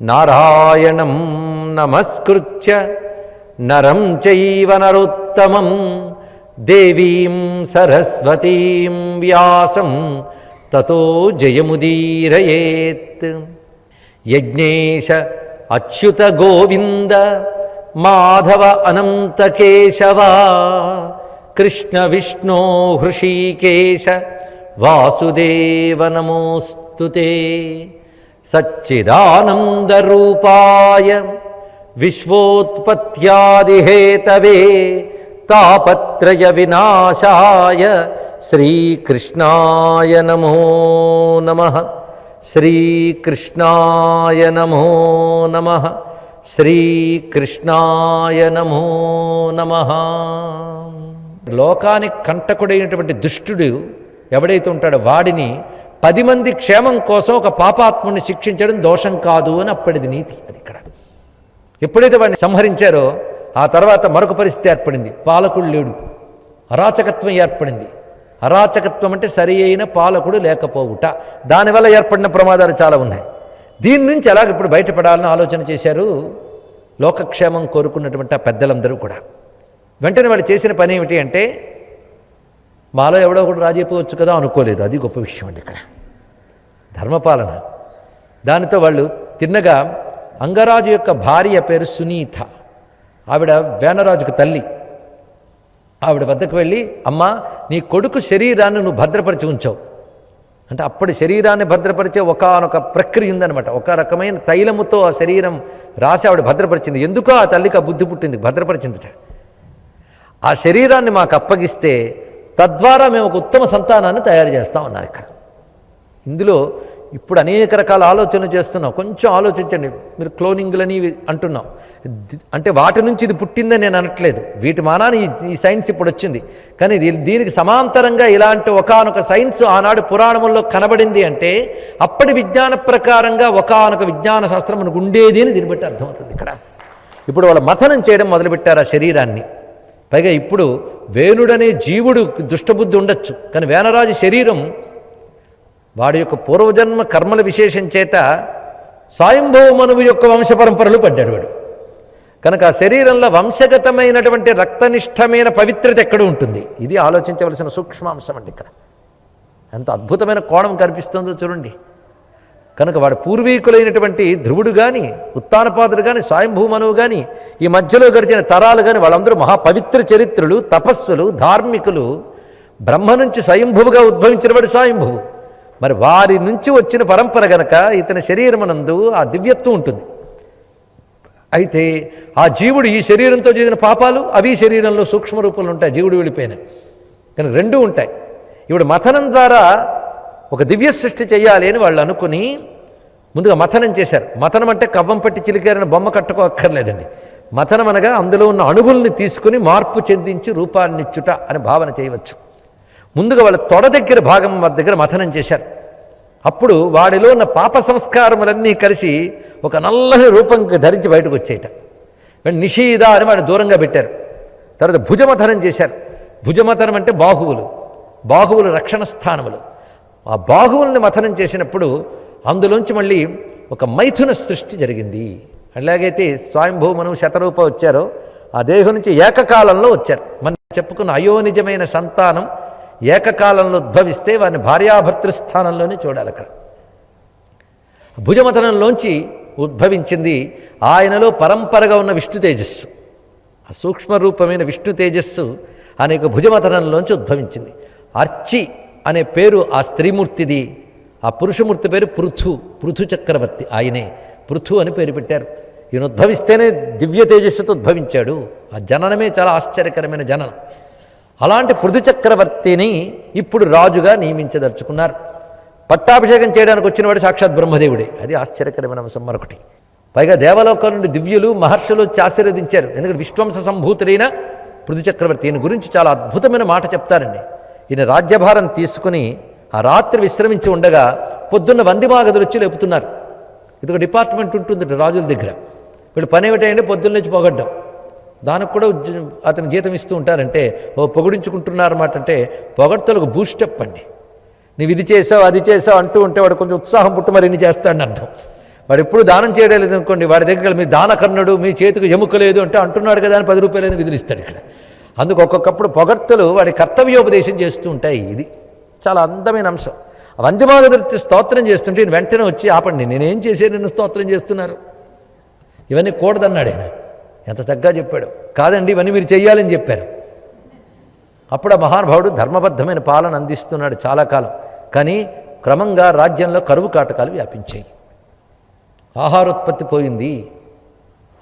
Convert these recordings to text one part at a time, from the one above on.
నారాయణం నమస్కృత్య నరం చైవ నరోత్తమం దేవీం సరస్వతీం వ్యాసం తతో జయముదీరయేత్. యజ్ఞేశ అచ్యుత గోవింద మాధవ అనంత కేశవ కృష్ణ విష్ణో హృషీకేశ వాసుదేవ నమోస్తుతే. సచ్చిదానందరూపాయ విశ్వోత్పత్యాదిహేతవే తాపత్రయ వినాశాయ శ్రీకృష్ణాయ నమో నమః. శ్రీకృష్ణాయ నమో నమః. శ్రీకృష్ణాయ నమో నమః. లోకానికి కంటకుడైనటువంటి దుష్టుడు ఎవడైతే ఉంటాడో వాడిని 10 మంది క్షేమం కోసం ఒక పాపాత్ముని శిక్షించడం దోషం కాదు అని అప్పటిది నీతి. అది ఇక్కడ ఎప్పుడైతే వాడిని సంహరించారో ఆ తర్వాత మరొక పరిస్థితి ఏర్పడింది. పాలకుడు లేడు, అరాచకత్వం ఏర్పడింది. అరాచకత్వం అంటే సరి అయిన పాలకుడు లేకపోవుట. దానివల్ల ఏర్పడిన ప్రమాదాలు చాలా ఉన్నాయి. దీని నుంచి ఎలాగ ఇప్పుడు బయటపడాలని ఆలోచన చేశారు లోకక్షేమం కోరుకున్నటువంటి ఆ పెద్దలందరూ కూడా. వెంటనే వాళ్ళు చేసిన పని ఏమిటి అంటే, మాలో ఎవడో ఒకటి రాజీ అయిపోవచ్చు కదా అనుకోలేదు. అది గొప్ప విషయం అండి ఇక్కడ ధర్మపాలన. దానితో వాళ్ళు తిన్నగా అంగరాజు యొక్క భార్య పేరు సునీత, ఆవిడ వేనరాజుకు తల్లి. ఆవిడ వద్దకు వెళ్ళి, అమ్మా నీ కొడుకు శరీరాన్ని నువ్వు భద్రపరిచి ఉంచావు అంటే, అప్పటి శరీరాన్ని భద్రపరిచే ఒకానొక ప్రక్రియ ఉందనమాట. ఒక రకమైన తైలముతో ఆ శరీరం రాసి ఆవిడ భద్రపరిచింది. ఎందుకో ఆ తల్లికి ఆ బుద్ధి పుట్టింది, భద్రపరిచిందిట. ఆ శరీరాన్ని మాకు అప్పగిస్తే తద్వారా మేము ఒక ఉత్తమ సంతానాన్ని తయారు చేస్తాం అన్నారు ఇక్కడ. ఇందులో ఇప్పుడు అనేక రకాల ఆలోచనలు చేస్తున్నాం. కొంచెం ఆలోచించండి. మీరు క్లోనింగ్లని అంటున్నాం అంటే వాటి నుంచి ఇది పుట్టిందని నేను అనట్లేదు. వీటి మానాన్ని ఈ సైన్స్ ఇప్పుడు వచ్చింది. కానీ దీనికి సమాంతరంగా ఇలాంటి ఒకానొక సైన్స్ ఆనాడు పురాణముల్లో కనబడింది అంటే అప్పటి విజ్ఞాన ప్రకారంగా ఒకానొక విజ్ఞాన శాస్త్రం మనకు ఉండేది అని దీన్ని బట్టి అర్థమవుతుంది ఇక్కడ. ఇప్పుడు వాళ్ళు మథనం చేయడం మొదలుపెట్టారు ఆ శరీరాన్ని. పైగా ఇప్పుడు వేణుడనే జీవుడు దుష్టబుద్ధి ఉండొచ్చు, కానీ వేనరాజు శరీరం వాడి యొక్క పూర్వజన్మ కర్మల విశేషం చేత స్వయంభవ మనువు యొక్క వంశపరంపరలు పడ్డాడు వాడు. కనుక ఆ శరీరంలో వంశగతమైనటువంటి రక్తనిష్టమైన పవిత్రత ఎక్కడ ఉంటుంది? ఇది ఆలోచించవలసిన సూక్ష్మాంశం అండి ఇక్కడ. ఎంత అద్భుతమైన కోణం కనిపిస్తుందో చూడండి. కనుక వాడు పూర్వీకులైనటువంటి ధ్రువుడు కానీ, ఉత్తానపాదుడు కానీ, స్వయంభూమనువు కానీ, ఈ మధ్యలో గడిచిన తరాలు కానీ వాళ్ళందరూ మహాపవిత్ర చరిత్రులు, తపస్సులు, ధార్మికులు. బ్రహ్మ నుంచి స్వయంభువుగా ఉద్భవించిన వాడు స్వయంభువు. మరి వారి నుంచి వచ్చిన పరంపర గనక ఇతని శరీరమునందు ఆ దివ్యత్వం ఉంటుంది. అయితే ఆ జీవుడు ఈ శరీరంతో చేసిన పాపాలు అవి శరీరంలో సూక్ష్మ రూపంలో ఉంటాయి. జీవుడు వెళ్ళిపోయిన కానీ రెండూ ఉంటాయి. ఇప్పుడు మథనం ద్వారా ఒక దివ్య సృష్టి చేయాలి అని వాళ్ళు అనుకుని ముందుగా మథనం చేశారు. మథనం అంటే కవ్వం పట్టి చిలికారని బొమ్మ కట్టుకో అక్కర్లేదండి. మథనం అనగా అందులో ఉన్న అణువుల్ని తీసుకుని మార్పు చెందించి రూపాన్నిచ్చుట అని భావన చేయవచ్చు. ముందుగా వాళ్ళ తొడ దగ్గర భాగం దగ్గర మథనం చేశారు. అప్పుడు వాడిలో ఉన్న పాప సంస్కారములన్నీ కలిసి ఒక నల్లని రూపం ధరించి బయటకు వచ్చేయట. నిషీద అని వాడిని దూరంగా పెట్టారు. తర్వాత భుజమథనం చేశారు. భుజమథనం అంటే బాహువులు, బాహువులు రక్షణ స్థానములు. ఆ బాహువుల్ని మథనం చేసినప్పుడు అందులోంచి మళ్ళీ ఒక మైథున సృష్టి జరిగింది. అలాగైతే స్వయంభూమను శతరూప వచ్చారో ఆ దేహం నుంచి ఏకకాలంలో వచ్చారు. మనం చెప్పుకున్న అయోనిజమైన సంతానం ఏకకాలంలో ఉద్భవిస్తే వారిని భార్యాభర్తృస్థానంలోనే చూడాలి. అక్కడ భుజమథనంలోంచి ఉద్భవించింది ఆయనలో పరంపరగా ఉన్న విష్ణు తేజస్సు. ఆ సూక్ష్మరూపమైన విష్ణు తేజస్సు అనేక భుజమథనంలోంచి ఉద్భవించింది. అర్చి అనే పేరు ఆ స్త్రీమూర్తిది. ఆ పురుషమూర్తి పేరు పృథు చక్రవర్తి. ఆయనే పృథు అని పేరు పెట్టారు. ఈయన ఉద్భవిస్తేనే దివ్య తేజస్సుతో ఉద్భవించాడు. ఆ జననమే చాలా ఆశ్చర్యకరమైన జననం. అలాంటి పృథు చక్రవర్తిని ఇప్పుడు రాజుగా నియమించదలుచుకున్నారు. పట్టాభిషేకం చేయడానికి వచ్చినవాడు సాక్షాత్ బ్రహ్మదేవుడే. అది ఆశ్చర్యకరమైన అంశం మరొకటి. పైగా దేవలోకం నుండి దివ్యులు మహర్షులు ఆశీర్వదించారు. ఎందుకంటే విశ్వంస సంభూతుడైన పృథు చక్రవర్తి ఈయన గురించి చాలా అద్భుతమైన మాట చెప్తారండి. ఈయన రాజ్యభారం తీసుకుని ఆ రాత్రి విశ్రమించి ఉండగా పొద్దున్న వందిమాగదులు వచ్చి లేపుతున్నారు. ఇది ఒక డిపార్ట్మెంట్ ఉంటుంది రాజుల దగ్గర. వీళ్ళు పని ఏమిటంటే పొద్దున్న నుంచి పొగడ్డం. దానికి కూడా అతను జీతం ఇస్తూ ఉంటారంటే పొగిడించుకుంటున్నారన్నమాట. అంటే పొగడ్తలకు బూస్టప్ అండి. నీవు ఇది చేసావు అది చేసావు అంటూ ఉంటే వాడు కొంచెం ఉత్సాహం పుట్టు మరి ఇన్ని చేస్తాడని అర్థం. వాడు ఎప్పుడు దానం చేయడం లేదు అనుకోండి, వాడి దగ్గర మీ దానకర్ణుడు, మీ చేతికి ఎముక లేదు అంటే అంటున్నాడు కదా అని 10 రూపాయలు విదిలిస్తాడు ఇక్కడ. అందుకు ఒక్కొక్కప్పుడు పొగడ్తలు వాడి కర్తవ్యోపదేశం చేస్తూ ఉంటాయి. ఇది చాలా అందమైన అంశం. వందిమాగదుర్తి స్తోత్రం చేస్తుంటే వెంటనే వచ్చి ఆపండి, నేనేం చేసే నిన్ను స్తోత్రం చేస్తున్నారు, ఇవన్నీ కూడదన్నాడు ఆయన. ఎంత తగ్గా చెప్పాడు. కాదండి ఇవన్నీ మీరు చెయ్యాలని చెప్పారు. అప్పుడు ఆ మహానుభావుడు ధర్మబద్ధమైన పాలన అందిస్తున్నాడు చాలా కాలం. కానీ క్రమంగా రాజ్యంలో కరువు కాటకాలు వ్యాపించాయి. ఆహారోత్పత్తి పోయింది,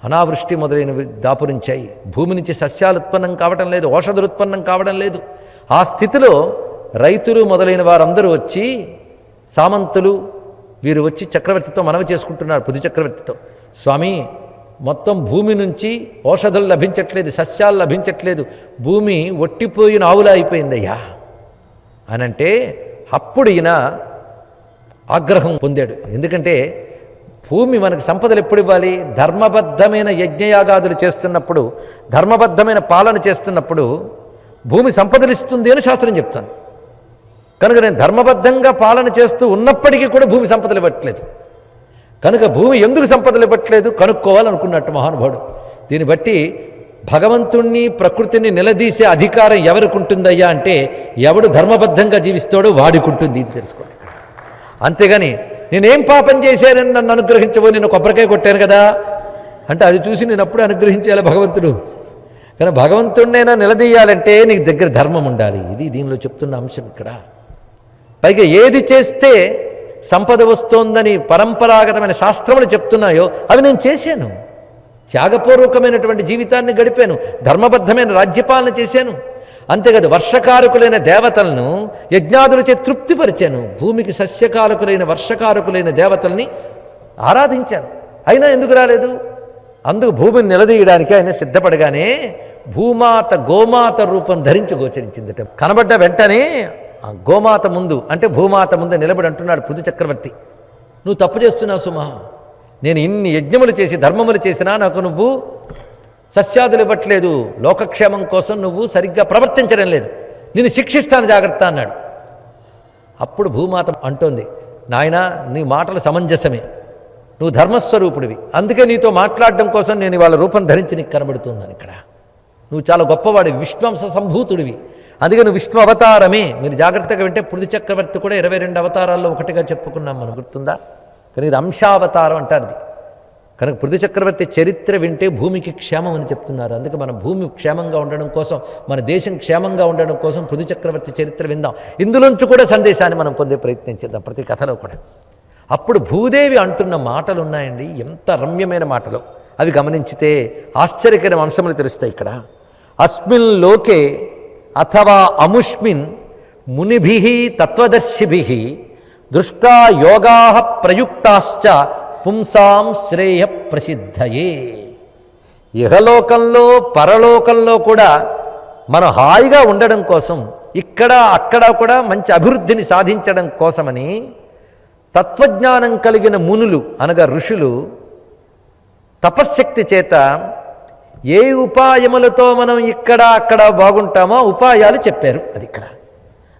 అనావృష్టి మొదలైనవి దాపురించాయి, భూమి నుంచి సస్యాలు ఉత్పన్నం కావడం లేదు, ఔషధులు ఉత్పన్నం కావడం లేదు. ఆ స్థితిలో రైతులు మొదలైన వారందరూ వచ్చి, సామంతులు వీరు వచ్చి చక్రవర్తితో మనవి చేసుకుంటున్నారు, పృథు చక్రవర్తితో. స్వామి, మొత్తం భూమి నుంచి ఔషధాలు లభించట్లేదు, సస్యాలు లభించట్లేదు, భూమి ఒట్టిపోయిన ఆవులా అయిపోయిందయ్యా అనంటే అప్పుడు ఈయన ఆగ్రహం పొందాడు. ఎందుకంటే భూమి మనకు సంపదలు ఎప్పుడు ఇవ్వాలి? ధర్మబద్ధమైన యజ్ఞయాగాదులు చేస్తున్నప్పుడు, ధర్మబద్ధమైన పాలన చేస్తున్నప్పుడు భూమి సంపదలు ఇస్తుంది అని శాస్త్రం చెప్తాను. కనుక నేను ధర్మబద్ధంగా పాలన చేస్తూ ఉన్నప్పటికీ కూడా భూమి సంపదలు ఇవ్వట్లేదు. కనుక భూమి ఎందుకు సంపదలు ఇవ్వట్లేదు కనుక్కోవాలనుకున్నట్టు మహానుభావుడు. దీన్ని బట్టి భగవంతుణ్ణి ప్రకృతిని నిలదీసే అధికారం ఎవరికి ఉంటుందయ్యా అంటే, ఎవడు ధర్మబద్ధంగా జీవిస్తాడో వాడికి ఉంటుంది. ఇది తెలుసుకోండి. అంతేగాని నేనేం పాపం చేశానని నన్ను అనుగ్రహించబో, నేను కొబ్బరికాయ కొట్టాను కదా అంటే అది చూసి నేను అప్పుడే అనుగ్రహించాలి భగవంతుడు. కానీ భగవంతుడినైనా నిలదీయాలంటే నీకు దగ్గర ధర్మం ఉండాలి. ఇది దీనిలో చెప్తున్న అంశం ఇక్కడ. పైగా ఏది చేస్తే సంపద వస్తోందని పరంపరాగతమైన శాస్త్రములు చెప్తున్నాయో అవి నేను చేశాను. త్యాగపూర్వకమైనటువంటి జీవితాన్ని గడిపాను, ధర్మబద్ధమైన రాజ్యపాలన చేశాను. అంతేకాదు వర్షకారకులైన దేవతలను యజ్ఞాదులచే తృప్తిపరిచాను, భూమికి సస్యకారకులైన వర్షకారకులైన దేవతల్ని ఆరాధించాను. అయినా ఎందుకు రాలేదు? అందుకు భూమిని నిలదీయడానికి ఆయన సిద్ధపడగానే భూమాత గోమాత రూపం ధరించి గోచరించిందట. కనబడ్డ వెంటనే గోమాత ముందు అంటే భూమాత ముందు నిలబడి అంటున్నాడు పృథు చక్రవర్తి, నువ్వు తప్పు చేస్తున్నావు సుమా, నేను ఇన్ని యజ్ఞములు చేసి ధర్మములు చేసినా నాకు నువ్వు సస్యాదులు ఇవ్వట్లేదు, లోకక్షేమం కోసం నువ్వు సరిగ్గా ప్రవర్తించడం లేదు, నిన్ను శిక్షిస్తాను జాగ్రత్త అన్నాడు. అప్పుడు భూమాత అంటోంది, నాయనా నీ మాటలు సమంజసమే, నువ్వు ధర్మస్వరూపుడివి, అందుకే నీతో మాట్లాడడం కోసం నేను ఇవాళ రూపం ధరించి నీకు కనబడుతున్నాను. ఇక్కడ నువ్వు చాలా గొప్పవాడివి, విశ్వంస సంభూతుడివి, అందుకే నువ్వు విష్ణు అవతారమే. మీరు జాగ్రత్తగా వింటే పృథు చక్రవర్తి కూడా 22 అవతారాల్లో ఒకటిగా చెప్పుకున్నాం మనం, గుర్తుందా? కానీ ఇది అంశావతారం అంటారు ఇది. కనుక పృథు చక్రవర్తి చరిత్ర వింటే భూమికి క్షేమం అని చెప్తున్నారు. అందుకే మన భూమి క్షేమంగా ఉండడం కోసం, మన దేశం క్షేమంగా ఉండడం కోసం పృథు చక్రవర్తి చరిత్ర విందాం. ఇందులోంచి కూడా సందేశాన్ని మనం పొందే ప్రయత్నం చేద్దాం ప్రతి కథలో కూడా. అప్పుడు భూదేవి అంటున్న మాటలు ఉన్నాయండి, ఎంత రమ్యమైన మాటలు. అవి గమనించితే ఆశ్చర్యకరమైన అంశములు తెలుస్తాయి ఇక్కడ. అస్మిన్ లోకే అథవా అముష్మిన్ మునిభిః తత్వదర్శిభిః దృష్టా యోగాః ప్రయుక్తాశ్చ పుంసాం శ్రేయ ప్రసిద్ధయే. ఇహలోకంలో పరలోకంలో కూడా మనం హాయిగా ఉండడం కోసం, ఇక్కడ అక్కడ కూడా మంచి అభివృద్ధిని సాధించడం కోసమని తత్వజ్ఞానం కలిగిన మునులు అనగా ఋషులు తపశ్శక్తి చేత ఏ ఉపాయములతో మనం ఇక్కడ అక్కడ బాగుంటామో ఉపాయాలు చెప్పారు. అది ఇక్కడ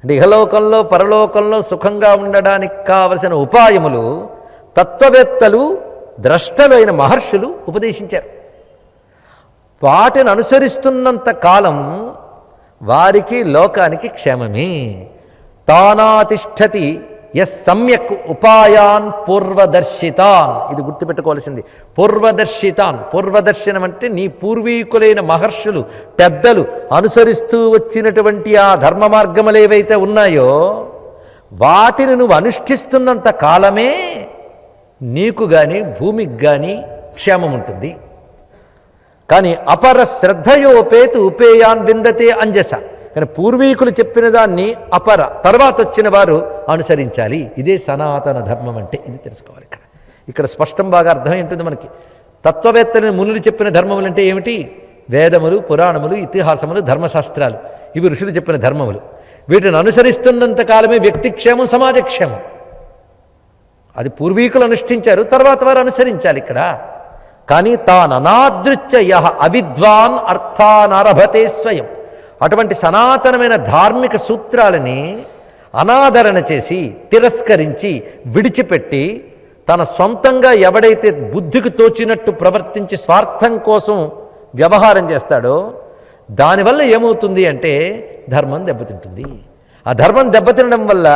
అంటే ఇహలోకంలో పరలోకంలో సుఖంగా ఉండడానికి కావలసిన ఉపాయములు తత్వవేత్తలు ద్రష్టలైన మహర్షులు ఉపదేశించారు. వాటిని అనుసరిస్తున్నంత కాలం వారికి లోకానికి క్షేమమే. తానాతిష్ఠతి ఎస్ సమ్యక్ ఉపాయాన్ పూర్వదర్శితాన్. ఇది గుర్తుపెట్టుకోవాల్సింది. పూర్వదర్శితాన్, పూర్వదర్శనం అంటే నీ పూర్వీకులైన మహర్షులు పెద్దలు అనుసరిస్తూ వచ్చినటువంటి ఆ ధర్మ మార్గములు ఏవైతే ఉన్నాయో వాటిని నువ్వు అనుష్ఠిస్తున్నంత కాలమే నీకు కానీ భూమికి కానీ క్షేమం ఉంటుంది. కానీ అపర శ్రద్ధయోపేతు ఉపేయాన్ విందతే అంజస. కానీ పూర్వీకులు చెప్పిన దాన్ని అపర తర్వాత వచ్చిన వారు అనుసరించాలి. ఇదే సనాతన ధర్మం అంటే. ఇది తెలుసుకోవాలి ఇక్కడ. ఇక్కడ స్పష్టం బాగా అర్థమై ఉంటుంది మనకి. తత్వవేత్తలని మునులు చెప్పిన ధర్మములు అంటే ఏమిటి? వేదములు, పురాణములు, ఇతిహాసములు, ధర్మశాస్త్రాలు, ఇవి ఋషులు చెప్పిన ధర్మములు. వీటిని అనుసరిస్తున్నంత కాలమే వ్యక్తిక్షేమం, సమాజక్షేమం. అది పూర్వీకులు అనుష్ఠించారు, తర్వాత వారు అనుసరించాలి ఇక్కడ. కానీ తాననాదృత్య యః అవిద్వాన్ అర్థానరభతే స్వయం. అటువంటి సనాతనమైన ధార్మిక సూత్రాలని అనాదరణ చేసి, తిరస్కరించి, విడిచిపెట్టి తన సొంతంగా ఎవడైతే బుద్ధికి తోచినట్టు ప్రవర్తించి స్వార్థం కోసం వ్యవహారం చేస్తాడో దానివల్ల ఏమవుతుంది అంటే ధర్మం దెబ్బతింటుంది. ఆ ధర్మం దెబ్బతినడం వల్ల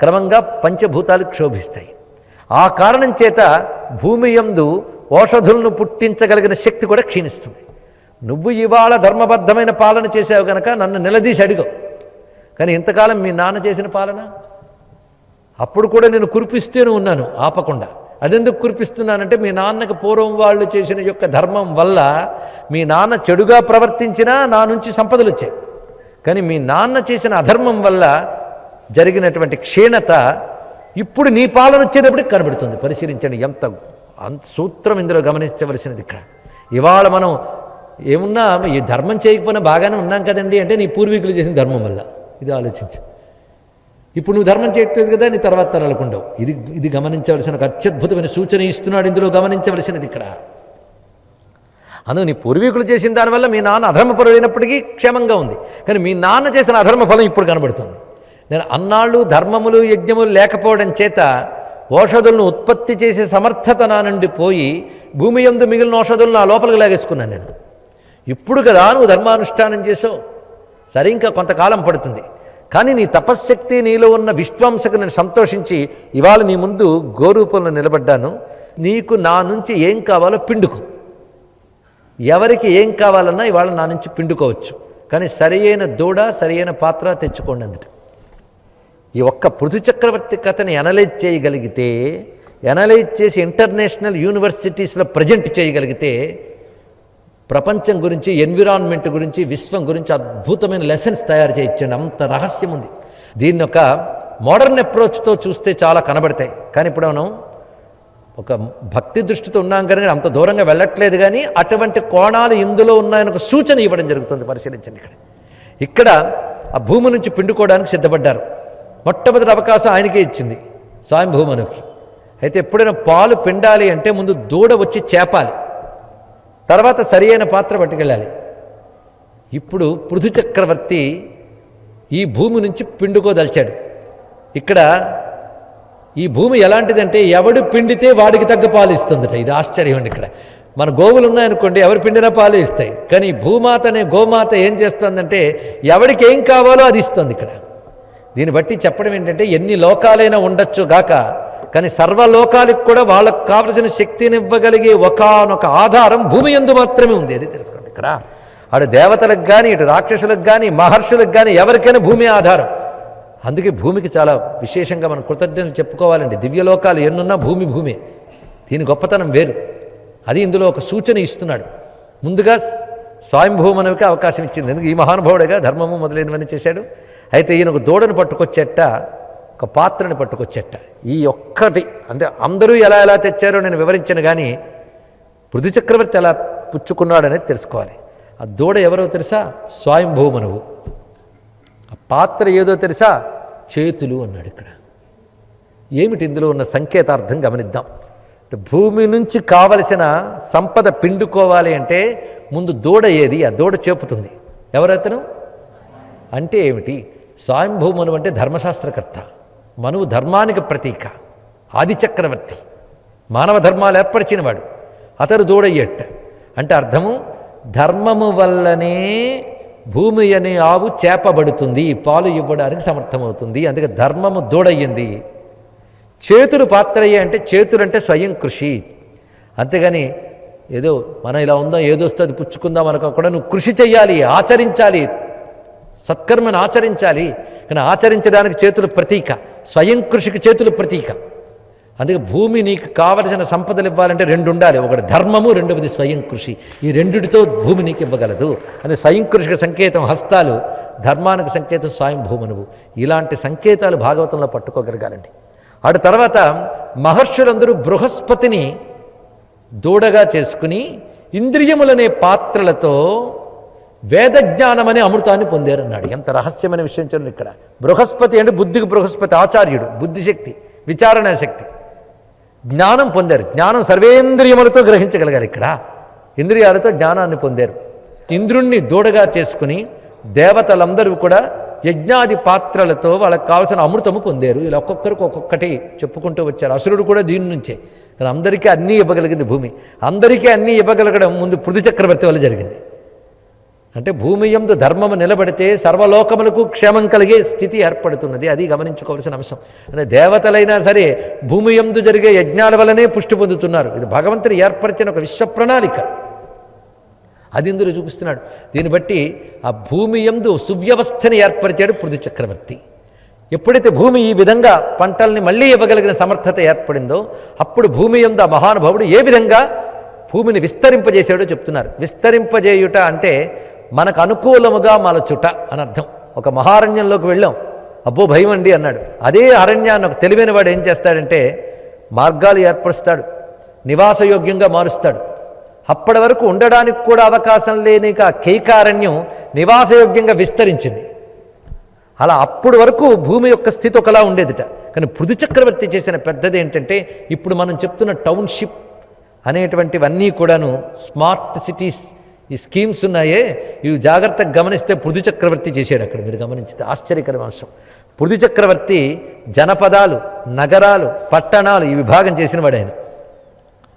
క్రమంగా పంచభూతాలు క్షోభిస్తాయి. ఆ కారణం చేత భూమి యందు ఓషధులను పుట్టించగలిగిన శక్తి కూడా క్షీణిస్తుంది. నువ్వు ఇవాళ ధర్మబద్ధమైన పాలన చేసావు కనుక నన్ను నిలదీసి అడిగో. కానీ ఇంతకాలం మీ నాన్న చేసిన పాలన, అప్పుడు కూడా నేను కురిపిస్తూనే ఉన్నాను ఆపకుండా. అదెందుకు కురిపిస్తున్నానంటే మీ నాన్నకి పూర్వం వాళ్ళు చేసిన యొక్క ధర్మం వల్ల మీ నాన్న చెడుగా ప్రవర్తించినా నా నుంచి సంపదలు వచ్చాయి. కానీ మీ నాన్న చేసిన అధర్మం వల్ల జరిగినటువంటి క్షీణత ఇప్పుడు నీ పాలన వచ్చేటప్పటికి కనబడుతుంది. పరిశీలించండి, ఎంత సూత్రం ఇందులో గమనించవలసినది. ఇక్కడ ఇవాళ మనం ఏమున్నా ఈ ధర్మం చేయకపోయినా బాగానే ఉన్నాం కదండి అంటే నీ పూర్వీకులు చేసిన ధర్మం వల్ల. ఇది ఆలోచించు. ఇప్పుడు నువ్వు ధర్మం చేయట్లేదు కదా, నీ తర్వాత తరాలకు ఉండవు. ఇది గమనించవలసిన ఒక అత్యద్భుతమైన సూచన ఇస్తున్నాడు ఇందులో గమనించవలసినది ఇక్కడ. అందుకు నీ పూర్వీకులు చేసిన దానివల్ల మీ నాన్న అధర్మపరుడైనప్పటికీ క్షేమంగా ఉంది. కానీ మీ నాన్న చేసిన అధర్మ ఫలం ఇప్పుడు కనబడుతుంది. నేను అన్నాళ్ళు ధర్మములు యజ్ఞములు లేకపోవడం చేత ఓషధులను ఉత్పత్తి చేసే సమర్థత నా నుండి పోయి భూమి యందు మిగిలిన ఓషధులను నా లోపలికి లాగేసుకున్నాను నేను. ఇప్పుడు కదా నువ్వు ధర్మానుష్ఠానం చేసావు, సరే ఇంకా కొంతకాలం పడుతుంది. కానీ నీ తపశ్శక్తి నీలో ఉన్న విశ్వాంసకు నేను సంతోషించి ఇవాళ నీ ముందు గోరూపంలో నిలబడ్డాను. నీకు నా నుంచి ఏం కావాలో పిండుకో. ఎవరికి ఏం కావాలన్నా ఇవాళ నా నుంచి పిండుకోవచ్చు. కానీ సరియైన దూడ సరియైన పాత్ర తెచ్చుకోండి అందుట. ఈ ఒక్క పృథు చక్రవర్తి కథని అనలైజ్ చేయగలిగితే, అనలైజ్ చేసి ఇంటర్నేషనల్ యూనివర్సిటీస్లో ప్రజెంట్ చేయగలిగితే ప్రపంచం గురించి, ఎన్విరాన్మెంట్ గురించి, విశ్వం గురించి అద్భుతమైన లెసన్స్ తయారు చేయొచ్చండి. అంత రహస్యం ఉంది. దీన్ని ఒక మోడర్న్ అప్రోచ్తో చూస్తే చాలా కనబడతాయి. కానీ ఇప్పుడు మనం ఒక భక్తి దృష్టితో ఉన్నాం కనుక అంత దూరంగా వెళ్ళట్లేదు. కానీ అటువంటి కోణాలు ఇందులో ఉన్నాయని ఒక సూచన ఇవ్వడం జరుగుతుంది. పరిశీలించండి. ఇక్కడ ఆ భూమి నుంచి పిండుకోవడానికి సిద్ధపడ్డారు. మొట్టమొదటి అవకాశం ఆయనకే ఇచ్చింది, స్వయంభూమనుకి. అయితే ఎప్పుడైనా పాలు పిండాలి అంటే ముందు దూడ వచ్చి చేపాలి, తర్వాత సరియైన పాత్ర పట్టుకెళ్ళాలి. ఇప్పుడు పృథు చక్రవర్తి ఈ భూమి నుంచి పిండుకోదలిచాడు. ఇక్కడ ఈ భూమి ఎలాంటిదంటే ఎవడు పిండితే వాడికి తగ్గ పాలు ఇస్తుందట. ఇది ఆశ్చర్యం అండి. ఇక్కడ మన గోవులు ఉన్నాయనుకోండి, ఎవరు పిండినా పాలు ఇస్తాయి. కానీ భూమాత అనే గోమాత ఏం చేస్తుందంటే ఎవడికి ఏం కావాలో అది ఇస్తుంది. ఇక్కడ దీన్ని బట్టి చెప్పడం ఏంటంటే ఎన్ని లోకాలైనా ఉండొచ్చు గాక, కానీ సర్వలోకాలకు కూడా వాళ్ళకు కావలసిన శక్తిని ఇవ్వగలిగే ఒకానొక ఆధారం భూమి యందు మాత్రమే ఉంది. అది తెలుసుకోండి. ఇక్కడ అటు దేవతలకు కానీ, ఇటు రాక్షసులకు కానీ, మహర్షులకు కానీ ఎవరికైనా భూమి ఆధారం. అందుకే భూమికి చాలా విశేషంగా మనం కృతజ్ఞతలు చెప్పుకోవాలండి. దివ్యలోకాలు ఎన్నున్నా భూమి. దీని గొప్పతనం వేరు. అది ఇందులో ఒక సూచన ఇస్తున్నాడు. ముందుగా స్వయంభూమనుడికి అవకాశం ఇచ్చింది. ఎందుకు ఈ మహానుభావుడిగా ధర్మము మొదలైనవన్నీ చేశాడు. అయితే ఈయన ఒక దూడను పట్టుకొచ్చేట, ఒక పాత్రని పట్టుకొచ్చేట. ఈ ఒక్కటి అంటే అందరూ ఎలా తెచ్చారో నేను వివరించాను. కానీ పృథు చక్రవర్తి ఎలా పుచ్చుకున్నాడనేది తెలుసుకోవాలి. ఆ దూడ ఎవరో తెలుసా? స్వయంభూమనువు. ఆ పాత్ర ఏదో తెలుసా? చేతులు అన్నాడు. ఇక్కడ ఏమిటి ఇందులో ఉన్న సంకేతార్థం గమనిద్దాం. భూమి నుంచి కావలసిన సంపద పిండుకోవాలి అంటే ముందు దూడ ఏది? ఆ దూడ చెప్పుతుంది. ఎవరైతను అంటే ఏమిటి? స్వయంభూమనువు అంటే ధర్మశాస్త్రకర్త, మనువు ధర్మానికి ప్రతీక, ఆది చక్రవర్తి, మానవ ధర్మాలు ఏర్పరిచినవాడు. అతడు దూడయ్యట అంటే అర్థము ధర్మము వల్లనే భూమి అనే ఆవు చేపబడుతుంది, పాలు ఇవ్వడానికి సమర్థమవుతుంది. అందుకే ధర్మము దూడయ్యింది. చేతులు పాత్రయ్యే అంటే చేతులు అంటే స్వయం కృషి. అంతేగాని ఏదో మనం ఇలా ఉందాం ఏదొస్తే అది పుచ్చుకుందాం అనుకోకుండా నువ్వు కృషి చెయ్యాలి, ఆచరించాలి, సత్కర్మను ఆచరించాలి. కానీ ఆచరించడానికి చేతులు ప్రతీక, స్వయం కృషికి చేతులు ప్రతీక. అందుకే భూమి నీకు కావలసిన సంపదలు ఇవ్వాలంటే రెండు ఉండాలి. ఒకటి ధర్మము, రెండవది స్వయం కృషి. ఈ రెండిటితో భూమి నీకు ఇవ్వగలదు. అని స్వయం కృషికి సంకేతం హస్తాలు, ధర్మానికి సంకేతం స్వయంభూమనువు. ఇలాంటి సంకేతాలు భాగవతంలో పట్టుకోగలగాలండి. అటు తర్వాత మహర్షులందరూ బృహస్పతిని దూడగా చేసుకుని ఇంద్రియములనే పాత్రలతో వేదజ్ఞానం అనే అమృతాన్ని పొందారన్నాడు. ఎంత రహస్యమైన విషయం చూడండి. ఇక్కడ బృహస్పతి అంటే బుద్ధికి బృహస్పతి ఆచార్యుడు, బుద్ధిశక్తి, విచారణా శక్తి. జ్ఞానం పొందారు. జ్ఞానం సర్వేంద్రియములతో గ్రహించగలిగారు. ఇక్కడ ఇంద్రియాలతో జ్ఞానాన్ని పొందారు. ఇంద్రుణ్ణి దూడగా చేసుకుని దేవతలందరూ కూడా యజ్ఞాది పాత్రలతో వాళ్ళకి కావాల్సిన అమృతము పొందారు. ఇలా ఒక్కొక్కరికి ఒక్కొక్కటి చెప్పుకుంటూ వచ్చారు. అసురుడు కూడా దీని నుంచే. కానీ అందరికీ అన్నీ ఇవ్వగలిగింది భూమి. అందరికీ అన్నీ ఇవ్వగలగడం ముందు పృథు చక్రవర్తి వల్ల జరిగింది. అంటే భూమి యందు ధర్మము నిలబడితే సర్వలోకములకు క్షేమం కలిగే స్థితి ఏర్పడుతున్నది. అది గమనించుకోవాల్సిన అంశం. అంటే దేవతలైనా సరే భూమి యందు జరిగే యజ్ఞాల వల్లనే పుష్టి పొందుతున్నారు. ఇది భగవంతుడు ఏర్పరిచిన ఒక విశ్వ ప్రణాళిక. అది ఇందులో చూపిస్తున్నాడు. దీన్ని బట్టి ఆ భూమి యందు సువ్యవస్థని ఏర్పరిచాడు పృథు చక్రవర్తి. ఎప్పుడైతే భూమి ఈ విధంగా పంటల్ని మళ్ళీ ఇవ్వగలిగిన సమర్థత ఏర్పడిందో అప్పుడు భూమి యందు ఆ మహానుభావుడు ఏ విధంగా భూమిని విస్తరింపజేశాడో చెప్తున్నారు. విస్తరింపజేయుట అంటే మనకు అనుకూలముగా మలచుట అని అర్థం. ఒక మహారణ్యంలోకి వెళ్ళాం, అబ్బో భయం అండి అన్నాడు. అదే అరణ్యాన్ని ఒక తెలివైన వాడు ఏం చేస్తాడంటే మార్గాలు ఏర్పరుస్తాడు, నివాసయోగ్యంగా మారుస్తాడు. అప్పటి వరకు ఉండడానికి కూడా అవకాశం లేని కైకారణ్యం నివాసయోగ్యంగా విస్తరించింది. అలా అప్పుడు వరకు భూమి యొక్క స్థితి ఒకలా ఉండేదిట. కానీ పృథు చక్రవర్తి చేసిన పెద్దది ఏంటంటే ఇప్పుడు మనం చెప్తున్న టౌన్షిప్ అనేటువంటివన్నీ కూడాను స్మార్ట్ సిటీస్ ఈ స్కీమ్స్ ఉన్నాయే ఇవి జాగ్రత్తగా గమనిస్తే పృథు చక్రవర్తి చేశాడు. అక్కడ మీరు గమనించితే ఆశ్చర్యకరమైన అంశం. పృథు చక్రవర్తి జనపదాలు, నగరాలు, పట్టణాలు ఈ విభాగం చేసిన వాడు ఆయన.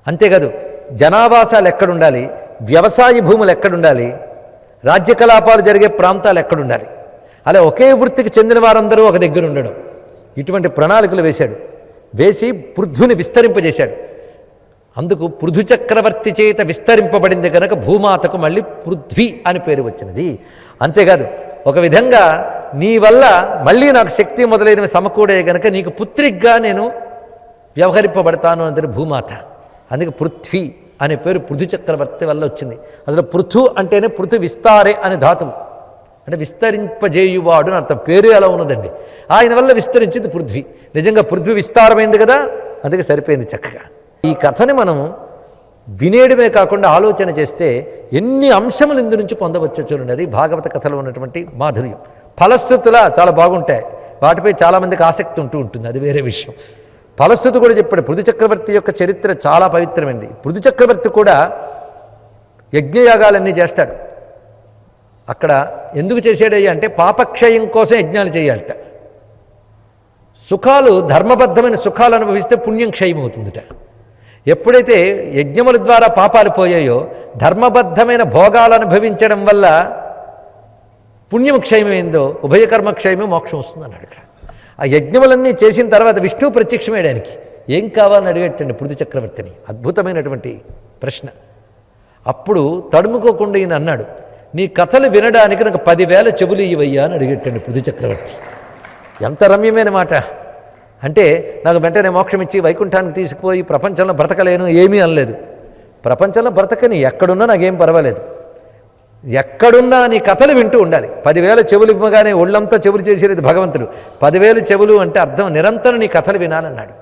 అంతేకాదు జనావాసాలు ఎక్కడుండాలి, వ్యవసాయ భూములు ఎక్కడుండాలి, రాజ్యకలాపాలు జరిగే ప్రాంతాలు ఎక్కడుండాలి, అలా ఒకే వృత్తికి చెందిన వారందరూ ఒక దగ్గర ఉండడం, ఇటువంటి ప్రణాళికలు వేశాడు. వేసి పృథ్విని విస్తరింపజేశాడు. అందుకు పృథు చక్రవర్తి చేత విస్తరింపబడింది కనుక భూమాతకు మళ్ళీ పృథ్వీ అని పేరు వచ్చినది. అంతేకాదు ఒక విధంగా నీ వల్ల మళ్ళీ నాకు శక్తి మొదలైనవి సమకూడే కనుక నీకు పుత్రిగ్గా నేను వ్యవహరింపబడతాను అంటే భూమాత. అందుకే పృథ్వీ అనే పేరు పృథు చక్రవర్తి వల్ల వచ్చింది. అసలు పృథు అంటేనే పృథు విస్తారే అనే ధాతువు, అంటే విస్తరింపజేయువాడు అని అర్థం. పేరు ఎలా ఉన్నదండి. ఆయన వల్ల విస్తరించింది పృథ్వీ. నిజంగా పృథ్వీ విస్తారమైంది కదా, అందుకే సరిపోయింది చక్కగా. ఈ కథని మనం వినేయడమే కాకుండా ఆలోచన చేస్తే ఎన్ని అంశములు ఇందు నుంచి పొందవచ్చో చూడండి. అది భాగవత కథలో ఉన్నటువంటి మాధుర్యం. ఫలశ్రుతులా చాలా బాగుంటాయి, వాటిపై చాలామందికి ఆసక్తి ఉంటూ ఉంటుంది, అది వేరే విషయం. ఫలశ్రుతి కూడా చెప్పాడు. పృథు చక్రవర్తి యొక్క చరిత్ర చాలా పవిత్రమైంది. పృథు చక్రవర్తి కూడా యజ్ఞయాగాలన్నీ చేస్తాడు. అక్కడ ఎందుకు చేసాడయ్యా అంటే పాపక్షయం కోసం యజ్ఞాలు చేయాలట. సుఖాలు ధర్మబద్ధమైన సుఖాలు అనుభవిస్తే పుణ్యం క్షయమవుతుందిట. ఎప్పుడైతే యజ్ఞముల ద్వారా పాపాలు పోయాయో ధర్మబద్ధమైన భోగాలు అనుభవించడం వల్ల పుణ్యం క్షయమైందో ఉభయకర్మ క్షయమే మోక్షం వస్తుంది అన్నాడు. ఇక్కడ ఆ యజ్ఞములన్నీ చేసిన తర్వాత విష్ణువు ప్రత్యక్షమయ్యడానికి ఏం కావాలని అడిగేటండి పృథు చక్రవర్తిని. అద్భుతమైనటువంటి ప్రశ్న. అప్పుడు తడుముకోకుండా ఈయన అన్నాడు, నీ కథలు వినడానికి నాకు 10,000 చెవులు ఇవ్వయ్యా అని అడిగేటండి పృథు చక్రవర్తి. ఎంత రమ్యమైన మాట. అంటే నాకు వెంటనే మోక్షం ఇచ్చి వైకుంఠానికి తీసుకుపోయి ప్రపంచంలో బ్రతకలేను ఏమీ అనలేదు. ప్రపంచంలో బ్రతకని ఎక్కడున్నా నాకేం పర్వాలేదు, ఎక్కడున్నా నీ కథలు వింటూ ఉండాలి. 10,000 చెవులు ఇవ్వగానే ఒళ్ళంతా చెవులు చేసేది భగవంతుడు. 10,000 చెవులు అంటే అర్థం నిరంతరం నీ కథలు వినాలన్నాడు.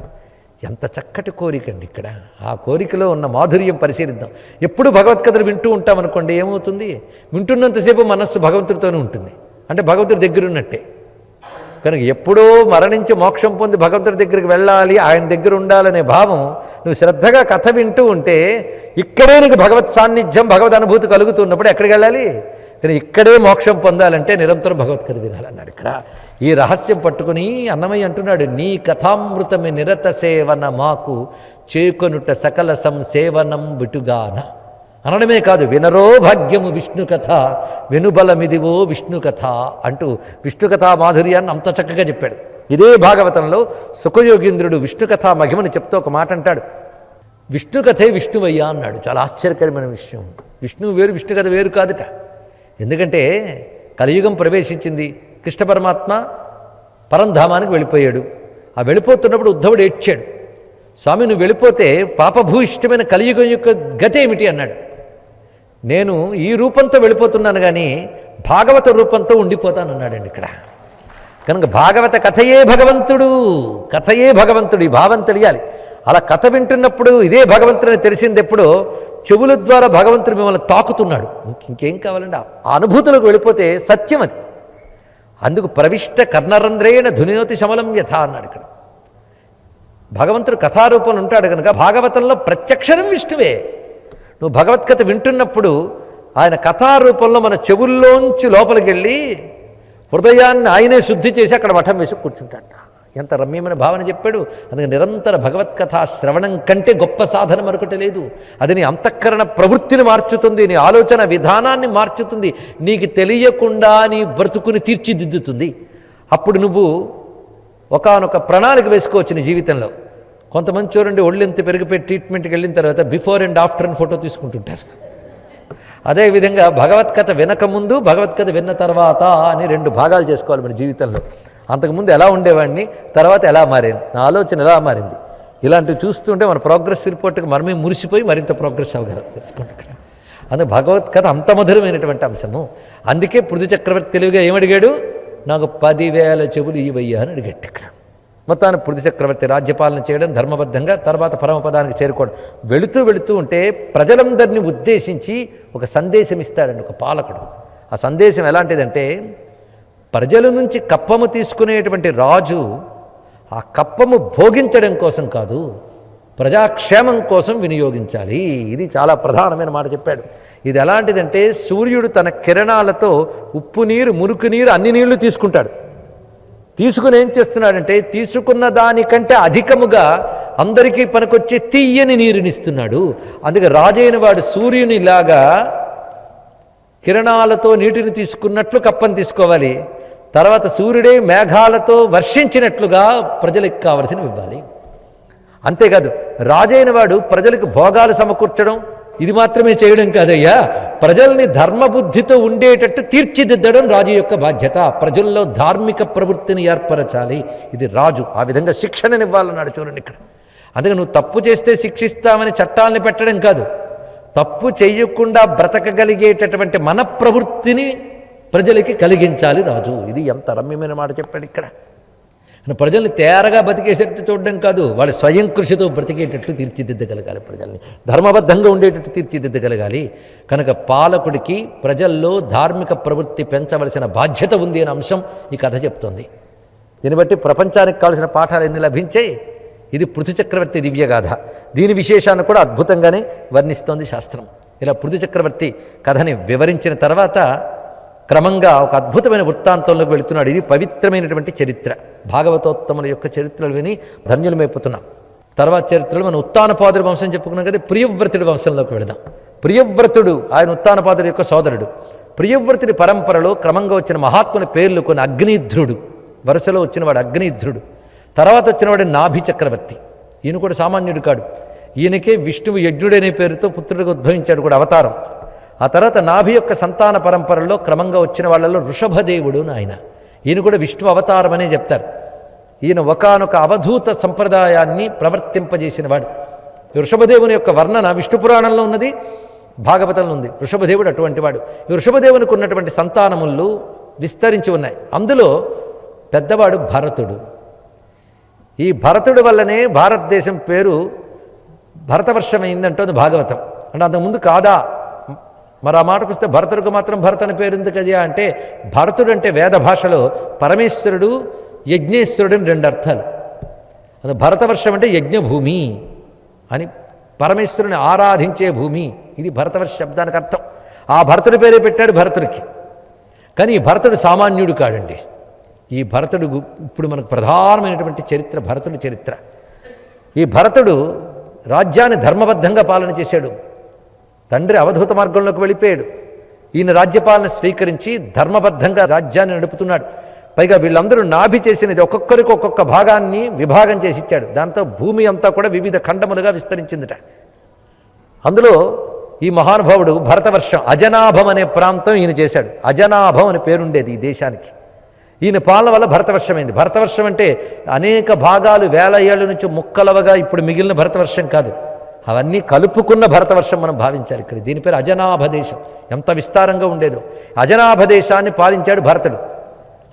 ఎంత చక్కటి కోరికండి ఇక్కడ. ఆ కోరికలో ఉన్న మాధుర్యం పరిశీలిద్దాం. ఎప్పుడు భగవత్కథలు వింటూ ఉంటామనుకోండి ఏమవుతుంది, వింటున్నంతసేపు మనస్సు భగవంతుడితోనే ఉంటుంది, అంటే భగవంతుడి దగ్గర ఉన్నట్టే. కనుక ఎప్పుడో మరణించి మోక్షం పొంది భగవంతుడి దగ్గరికి వెళ్ళాలి, ఆయన దగ్గర ఉండాలనే భావం నువ్వు శ్రద్ధగా కథ వింటూ ఉంటే ఇక్కడే నీకు భగవత్ సాన్నిధ్యం, భగవద్ అనుభూతి కలుగుతున్నప్పుడు ఎక్కడికి వెళ్ళాలి? కానీ ఇక్కడే మోక్షం పొందాలంటే నిరంతరం భగవత్కథ వినాలన్నాడు. ఇక్కడ ఈ రహస్యం పట్టుకుని అన్నమయ్య అంటున్నాడు, నీ కథామృతమి నిరత సేవన మాకు చేకొనుట సకల సంసేవనం విటుగాన అనడమే కాదు, వినరో భాగ్యము విష్ణు కథ వెనుబలమిదివో విష్ణు కథ అంటూ విష్ణు కథా మాధుర్యాన్ని అంత చక్కగా చెప్పాడు. ఇదే భాగవతంలో సుఖయోగీంద్రుడు విష్ణు కథా మహిమని చెప్తూ ఒక మాట అంటాడు, విష్ణు కథే విష్ణువయ్యా అన్నాడు. చాలా ఆశ్చర్యకరమైన విషయం. విష్ణువు వేరు, విష్ణు కథ వేరు కాదుట. ఎందుకంటే కలియుగం ప్రవేశించింది, కృష్ణ పరమాత్మ పరంధామానికి వెళ్ళిపోయాడు. ఆ వెళ్ళిపోతున్నప్పుడు ఉద్ధవుడు ఏడ్చాడు, స్వామి నువ్వు వెళ్ళిపోతే పాపభూయిష్టమైన కలియుగం యొక్క గతి ఏమిటి అన్నాడు. నేను ఈ రూపంతో వెళ్ళిపోతున్నాను కానీ భాగవత రూపంతో ఉండిపోతాను అన్నాడండి ఇక్కడ. కనుక భాగవత కథయే భగవంతుడు, కథయే భగవంతుడు, ఈ భావం తెలియాలి. అలా కథ వింటున్నప్పుడు ఇదే భగవంతుడని తెలిసింది ఎప్పుడో చెవుల ద్వారా భగవంతుడు మిమ్మల్ని తాకుతున్నాడు. ఇంకేం కావాలండి? ఆ అనుభూతులకు వెళ్ళిపోతే సత్యం అది. అందుకు ప్రవిష్ట కర్ణరంధ్రేణ ధునినోతి శమలం యథ అన్నాడు ఇక్కడ. భగవంతుడు కథారూపంలో ఉంటాడు కనుక భాగవతంలో ప్రత్యక్షరం విష్ణువే. నువ్వు భగవత్కథ వింటున్నప్పుడు ఆయన కథారూపంలో మన చెవుల్లోంచి లోపలికి వెళ్ళి హృదయాన్ని ఆయనే శుద్ధి చేసి అక్కడ మఠం వేసి కూర్చుంటాడ. ఎంత రమ్యమైన భావన చెప్పాడు. అందుకే నిరంతర భగవత్కథా శ్రవణం కంటే గొప్ప సాధన మరొకటి లేదు. అది నీ అంతఃకరణ ప్రవృత్తిని మార్చుతుంది, నీ ఆలోచన విధానాన్ని మార్చుతుంది, నీకు తెలియకుండా నీ బ్రతుకుని తీర్చిదిద్దుతుంది. అప్పుడు నువ్వు ఒకానొక ప్రణాళిక వేసుకోవచ్చు నీ జీవితంలో. కొంతమంది చూడండి, ఒళ్ళెంత పెరిగిపోయి ట్రీట్మెంట్కి వెళ్ళిన తర్వాత బిఫోర్ అండ్ ఆఫ్టర్ అని ఫోటో తీసుకుంటుంటారు. అదేవిధంగా భగవత్కథ వినకముందు, భగవత్కథ విన్న తర్వాత అని 2 భాగాలు చేసుకోవాలి మన జీవితంలో. అంతకుముందు ఎలా ఉండేవాడిని, తర్వాత ఎలా మారింది, నా ఆలోచన ఎలా మారింది, ఇలాంటివి చూస్తుంటే మన ప్రోగ్రెస్ రిపోర్ట్కి మనమే మురిసిపోయి మరింత ప్రోగ్రెస్ అవ్వగలం తెలుసుకుంటే. అందుకే భగవత్కథ అంత మధురమైనటువంటి అంశము. అందుకే పృథు చక్రవర్తి తెలివిగా ఏమడిగాడు, నాకు 10,000 చెవులు ఇవయ్యా అని అడిగాడు. ఇక్కడ మొత్తాన్ని పృథు చక్రవర్తి రాజ్యపాలన చేయడం ధర్మబద్ధంగా, తర్వాత పరమపదానికి చేరుకోవడం. వెళుతూ ఉంటే ప్రజలందరినీ ఉద్దేశించి ఒక సందేశం ఇస్తాడండి ఒక పాలకుడు. ఆ సందేశం ఎలాంటిదంటే, ప్రజల నుంచి కప్పము తీసుకునేటువంటి రాజు ఆ కప్పము భోగించడం కోసం కాదు, ప్రజాక్షేమం కోసం వినియోగించాలి. ఇది చాలా ప్రధానమైన మాట చెప్పాడు. ఇది ఎలాంటిదంటే, సూర్యుడు తన కిరణాలతో ఉప్పు నీరు, మురికి నీరు, అన్ని నీళ్లు తీసుకుంటాడు. తీసుకుని ఏం చేస్తున్నాడంటే, తీసుకున్న దానికంటే అధికముగా అందరికీ పనికొచ్చే తీయని నీరునిస్తున్నాడు. అందుకే రాజైన వాడు సూర్యునిలాగా కిరణాలతో నీటిని తీసుకున్నట్లు కప్పని తీసుకోవాలి. తర్వాత సూర్యుడే మేఘాలతో వర్షించినట్లుగా ప్రజలకు కావలసినవి ఇవ్వాలి. అంతేకాదు, రాజైన వాడు ప్రజలకు భోగాలు సమకూర్చడం ఇది మాత్రమే చేయడం కాదయ్యా, ప్రజల్ని ధర్మబుద్ధితో ఉండేటట్టు తీర్చిదిద్దడం రాజు యొక్క బాధ్యత. ప్రజల్లో ధార్మిక ప్రవృత్తిని ఏర్పరచాలి. ఇది రాజు ఆ విధంగా శిక్షణనివ్వాలన్నాడు. చూడండి ఇక్కడ. అందుకే నువ్వు తప్పు చేస్తే శిక్షిస్తామని చట్టాలని పెట్టడం కాదు, తప్పు చేయకుండా బ్రతకగలిగేటటువంటి మన ప్రవృత్తిని ప్రజలకి కలిగించాలి రాజు. ఇది ఎంత రమ్యమైన మాట చెప్పాడు ఇక్కడ. ప్రజల్ని తేరగా బతికేసేటట్టు చూడడం కాదు, వాళ్ళు స్వయం కృషితో బ్రతికేటట్లు తీర్చిదిద్దగలగాలి, ప్రజల్ని ధర్మబద్ధంగా ఉండేటట్టు తీర్చిదిద్దగలగాలి. కనుక పాలకుడికి ప్రజల్లో ధార్మిక ప్రవృత్తి పెంచవలసిన బాధ్యత ఉంది అనే అంశం ఈ కథ చెప్తోంది. దీన్ని బట్టి ప్రపంచానికి కావలసిన పాఠాలు ఎన్ని లభించాయి. ఇది పృథు చక్రవర్తి దివ్యగాథ. దీని విశేషాన్ని కూడా అద్భుతంగానే వర్ణిస్తోంది శాస్త్రం. ఇలా పృథు చక్రవర్తి కథని వివరించిన తర్వాత క్రమంగా ఒక అద్భుతమైన వృత్తాంతంలోకి వెళుతున్నాడు. ఇది పవిత్రమైనటువంటి చరిత్ర. భాగవతోత్తముల యొక్క చరిత్రలు విని ధన్యులమైపోతున్నాం. తర్వాత చరిత్రలో మనం ఉత్తానపాదుడి వంశం చెప్పుకున్నాం కదా, ప్రియవ్రతుడి వంశంలోకి వెళదాం. ప్రియవ్రతుడు ఆయన ఉత్తానపాదుడి యొక్క సోదరుడు. ప్రియవ్రతుడి పరంపరలో క్రమంగా వచ్చిన మహాత్ముని పేర్లు కొన్ని. అగ్నిధ్రుడు వరుసలో వచ్చినవాడు అగ్నిధ్రుడు. తర్వాత వచ్చినవాడు నాభి చక్రవర్తి. ఈయన కూడా సామాన్యుడు కాడు. ఈయనకే విష్ణువు యజ్ఞుడనే పేరుతో పుత్రుడిగా ఉద్భవించాడు కూడా అవతారం. ఆ తర్వాత నాభి యొక్క సంతాన పరంపరలో క్రమంగా వచ్చిన వాళ్ళలో వృషభదేవుడు ఆయన. ఈయన కూడా విష్ణు అవతారం అనే చెప్తారు. ఈయన ఒకానొక అవధూత సంప్రదాయాన్ని ప్రవర్తింపజేసినవాడు. వృషభదేవుని యొక్క వర్ణన విష్ణు పురాణంలో ఉన్నది, భాగవతంలో ఉంది. వృషభదేవుడు అటువంటి వాడు. ఈ వృషభదేవునికి ఉన్నటువంటి సంతానములు విస్తరించి ఉన్నాయి. అందులో పెద్దవాడు భరతుడు. ఈ భరతుడి వల్లనే భారతదేశం పేరు భరతవర్షమైందంటోంది భాగవతం. అంటే అంతకుముందు కాదా? మరి ఆ మాటకు వస్తే భరతుడికి మాత్రం భరత అని పేరు ఎందుకు కదా అంటే, భరతుడు అంటే వేద భాషలో పరమేశ్వరుడు యజ్ఞేశ్వరుడు అని 2 అర్థాలు. అది భరతవర్షం అంటే యజ్ఞభూమి అని, పరమేశ్వరుని ఆరాధించే భూమి. ఇది భరతవర్ష శబ్దానికి అర్థం. ఆ భరతుడి పేరే పెట్టాడు భరతుడికి. కానీ ఈ భరతుడు సామాన్యుడు కాడండి. ఈ భరతుడు ఇప్పుడు మనకు ప్రధానమైనటువంటి చరిత్ర భరతుడి చరిత్ర. ఈ భరతుడు రాజ్యాన్ని ధర్మబద్ధంగా పాలన చేశాడు. తండ్రి అవధూత మార్గంలోకి వెళ్ళిపోయాడు. ఈయన రాజ్యపాలన స్వీకరించి ధర్మబద్ధంగా రాజ్యాన్ని నడుపుతున్నాడు. పైగా వీళ్ళందరూ నాభి చేసినది ఒక్కొక్కరికి ఒక్కొక్క భాగాన్ని విభాగం చేసి ఇచ్చాడు. దాంతో భూమి అంతా కూడా వివిధ ఖండములుగా విస్తరించిందిట. అందులో ఈ మహానుభావుడు భరతవర్షం అజనాభం అనే ప్రాంతం ఈయన చేశాడు. అజనాభం అనే పేరుండేది ఈ దేశానికి. ఈయన పాలన వల్ల భరతవర్షమైంది. భరతవర్షం అంటే అనేక భాగాలు వేల ఏళ్ళ నుంచి ముక్కలవగా ఇప్పుడు మిగిలిన భరతవర్షం కాదు, అవన్నీ కలుపుకున్న భరతవర్షం మనం భావించాలి. ఇక్కడ దీని పేరు అజనాభ దేశం. ఎంత విస్తారంగా ఉండేదో. అజనాభ దేశాన్ని పాలించాడు భరతుడు.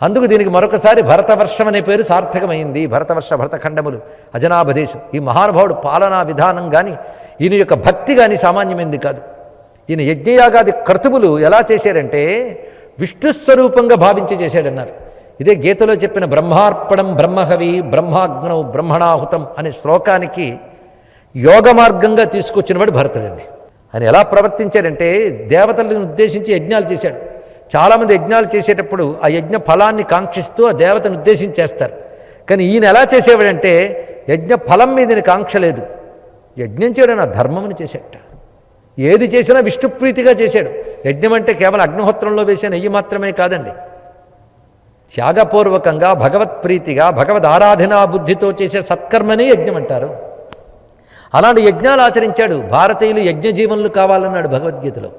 అందుకు దీనికి మరొకసారి భరతవర్షం అనే పేరు సార్థకమైంది. భరతవర్ష భరతఖండములు అజనాభ దేశం. ఈ మహానుభావుడు పాలనా విధానం కానీ ఈయన యొక్క భక్తి కానీ సామాన్యమైంది కాదు. ఈయన యజ్ఞయాగాది క్రతువులు ఎలా చేశారంటే విష్ణుస్వరూపంగా భావించి చేశాడన్నారు. ఇదే గీతలో చెప్పిన బ్రహ్మార్పణం బ్రహ్మహవి బ్రహ్మాగ్నౌ బ్రహ్మణాహుతం అనే శ్లోకానికి యోగ మార్గంగా తీసుకొచ్చినవాడు భరతుడండి. ఆయన ఎలా ప్రవర్తించాడంటే దేవతలను ఉద్దేశించి యజ్ఞాలు చేశాడు. చాలామంది యజ్ఞాలు చేసేటప్పుడు ఆ యజ్ఞ ఫలాన్ని కాంక్షిస్తూ ఆ దేవతను ఉద్దేశించి చేస్తారు. కానీ ఈయన ఎలా చేసేవాడంటే యజ్ఞ ఫలం మీద కాంక్ష లేదు, యజ్ఞం చేయడం నా ధర్మముని చేసేట. ఏది చేసినా విష్ణుప్రీతిగా చేశాడు. యజ్ఞం అంటే కేవలం అగ్నిహోత్రంలో వేసే నెయ్యి మాత్రమే కాదండి, త్యాగపూర్వకంగా భగవత్ప్రీతిగా భగవద్ ఆరాధనా బుద్ధితో చేసే సత్కర్మనే యజ్ఞం అంటారు. అలాంటి యజ్ఞాలు ఆచరించాడు. భారతీయులు యజ్ఞజీవనులు కావాలన్నాడు భగవద్గీతలో.